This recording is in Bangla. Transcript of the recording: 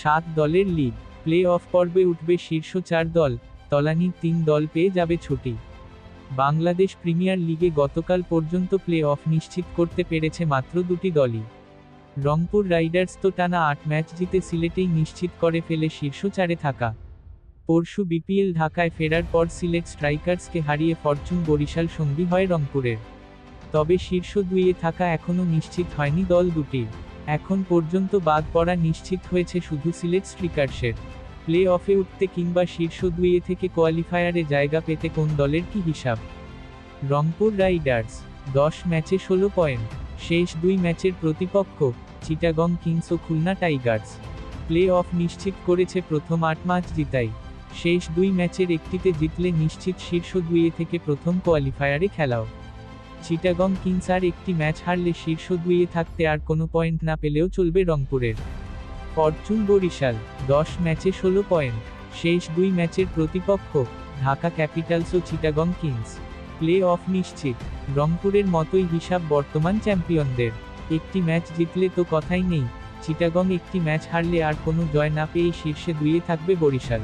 7 দলের লিগ। প্লে অফ পর্বে উঠবে শীর্ষ 4 দল, তলানি 3 দল পেয়ে যাবে ছুটি। বাংলাদেশ প্রিমিয়ার লিগে গতকাল পর্যন্ত প্লে অফ নিশ্চিত করতে পেরেছে মাত্র 2টি দলই। রংপুর রাইডার্স তো টানা 8 ম্যাচ জিতে সিলেটেই নিশ্চিত করে ফেলে শীর্ষ 4-এ থাকা। পরশু বিপিএল ঢাকায় ফেরার পর সিলেট স্ট্রাইকার্সকে হারিয়ে ফরচুন বরিশাল সঙ্গী হয় রংপুরের। তবে শীর্ষ 2-এ থাকা এখনও নিশ্চিত হয়নি দল দুটির। এখন পর্যন্ত বাদ পড়া নিশ্চিত হয়েছে শুধু সিলেট স্ট্রাইকার্সের। প্লে অফে উঠতে কিংবা শীর্ষ 2-এ থেকে কোয়ালিফায়ারে জায়গা পেতে কোন দলের কি হিসাব? রংপুর রাইডার্স 10 ম্যাচে 16 পয়েন্ট। শেষ 2 ম্যাচের প্রতিপক্ষ Chittagong Kings O Khulna Tigers. Play of নিশ্চিত করেছে প্রথম 8 ম্যাচ জিতাই। শেষ 2 ম্যাচের একটিতে জিতলে নিশ্চিত শীর্ষ 2-এ থেকে প্রথম কোয়ালিফায়ারে খেলাও। চিটাগং কিংস আর একটি ম্যাচ হারলে শীর্ষ 2-এ থাকতে আর কোনো পয়েন্ট না পেলেও চলবে রংপুরের। ফরচুন বরিশাল 10 ম্যাচে 16 পয়েন্ট। শেষ 2 ম্যাচের প্রতিপক্ষ Dhaka Capitals O Chittagong Kings. Play of নিশ্চিত। রংপুরের মতোই হিসাব বর্তমান চ্যাম্পিয়নদের। একটি ম্যাচ জিতলে তো কথাই নেই। চিটাগং একটি ম্যাচ হারলে আর কোনো জয় না পেয়েই শীর্ষে 2-এ থাকবে বরিশাল।